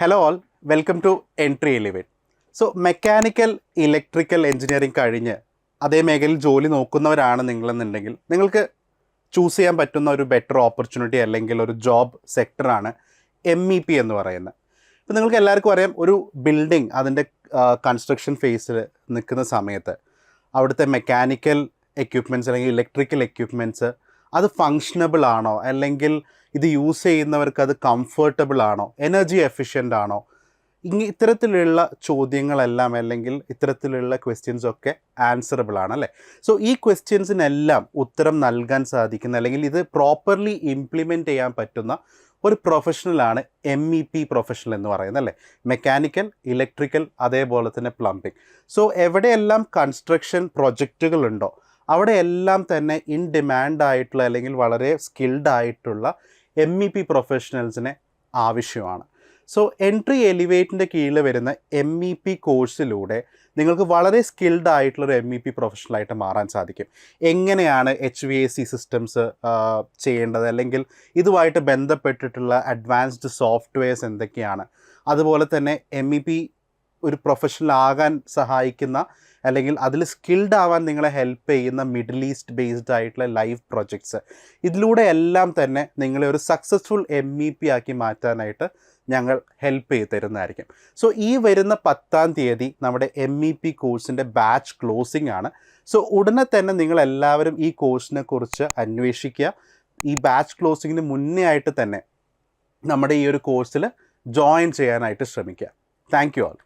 Hello all, welcome to Entri Elevate. So mechanical electrical engineering കഴിഞ്ഞ് അതേ മേഖലയിൽ ജോലി നോക്കുന്നവരാണ് നിങ്ങളെന്നുണ്ടെങ്കിൽ നിങ്ങൾക്ക് ചൂസ് ചെയ്യാൻ പറ്റുന്ന ഒരു ബെറ്റർ ഓപ്പർച്യൂണിറ്റി അല്ലെങ്കിൽ ഒരു ജോബ് സെക്ടറാണ് MEP എന്ന് പറയുന്നത്. ഇപ്പോൾ നിങ്ങൾക്ക് എല്ലാവർക്കും അറിയാം, ഒരു ബിൽഡിംഗ് അതിൻ്റെ കൺസ്ട്രക്ഷൻ ഫേസിൽ നിൽക്കുന്ന സമയത്ത് അവിടുത്തെ മെക്കാനിക്കൽ എക്യുപ്മെൻറ്റ്സ് അല്ലെങ്കിൽ ഇലക്ട്രിക്കൽ എക്യുപ്മെൻറ്റ്സ് അത് ഫങ്ഷനബിൾ ആണോ, അല്ലെങ്കിൽ ഇത് യൂസ് ചെയ്യുന്നവർക്ക് അത് കംഫർട്ടബിൾ ആണോ, എനർജി എഫിഷ്യൻ്റ് ആണോ, ഇത്തരത്തിലുള്ള ചോദ്യങ്ങളെല്ലാം അല്ലെങ്കിൽ ഇത്തരത്തിലുള്ള ക്വസ്റ്റ്യൻസൊക്കെ ആൻസറബിൾ ആണ് അല്ലേ. സോ ഈ ക്വസ്റ്റ്യൻസിനെല്ലാം ഉത്തരം നൽകാൻ സാധിക്കുന്ന അല്ലെങ്കിൽ ഇത് പ്രോപ്പർലി ഇംപ്ലിമെൻറ്റ് ചെയ്യാൻ പറ്റുന്ന ഒരു പ്രൊഫഷണലാണ് MEP പ്രൊഫഷണൽ എന്ന് പറയുന്നത് അല്ലേ. മെക്കാനിക്കൽ, ഇലക്ട്രിക്കൽ, അതേപോലെ തന്നെ പ്ലംബിംഗ്. സോ എവിടെയെല്ലാം കൺസ്ട്രക്ഷൻ പ്രൊജക്റ്റുകളുണ്ടോ അവിടെയെല്ലാം തന്നെ ഇൻ ഡിമാൻഡ് ആയിട്ടുള്ള അല്ലെങ്കിൽ വളരെ സ്കിൽഡ് ആയിട്ടുള്ള MEP പ്രൊഫഷണൽസിനെ ആവശ്യമാണ്. സോ എൻട്രി എലിവേറ്റിൻ്റെ കീഴിൽ വരുന്ന MEP കോഴ്സിലൂടെ നിങ്ങൾക്ക് വളരെ സ്കിൽഡ് ആയിട്ടുള്ളൊരു MEP പ്രൊഫഷണലായിട്ട് മാറാൻ സാധിക്കും. എങ്ങനെയാണ് HVAC സിസ്റ്റംസ് ചെയ്യേണ്ടത്, അല്ലെങ്കിൽ ഇതുമായിട്ട് ബന്ധപ്പെട്ടിട്ടുള്ള അഡ്വാൻസ്ഡ് സോഫ്റ്റ്വെയർസ് എന്തൊക്കെയാണ്, അതുപോലെ തന്നെ MEP ഒരു പ്രൊഫഷണൽ ആകാൻ സഹായിക്കുന്ന അല്ലെങ്കിൽ അതിൽ സ്കിൽഡ് ആവാൻ നിങ്ങളെ ഹെൽപ്പ് ചെയ്യുന്ന മിഡിൽ ഈസ്റ്റ് ബേസ്ഡ് ആയിട്ടുള്ള ലൈവ് പ്രൊജക്ട്സ്, ഇതിലൂടെ എല്ലാം തന്നെ നിങ്ങളെ ഒരു സക്സസ്ഫുൾ MEP ആക്കി മാറ്റാനായിട്ട് ഞങ്ങൾ ഹെൽപ്പ് ചെയ്ത് തരുന്നതായിരിക്കും. സോ ഈ വരുന്ന 10-ാം തീയതി നമ്മുടെ MEP കോഴ്സിൻ്റെ ബാച്ച് ക്ലോസിംഗ് ആണ്. സോ ഉടനെ തന്നെ നിങ്ങളെല്ലാവരും ഈ കോഴ്സിനെ കുറിച്ച് അന്വേഷിക്കുക. ഈ ബാച്ച് ക്ലോസിങ്ങിന് മുന്നേ ആയിട്ട് തന്നെ നമ്മുടെ ഈ ഒരു കോഴ്സിൽ ജോയിൻ ചെയ്യാനായിട്ട് ശ്രമിക്കുക. Thank you all.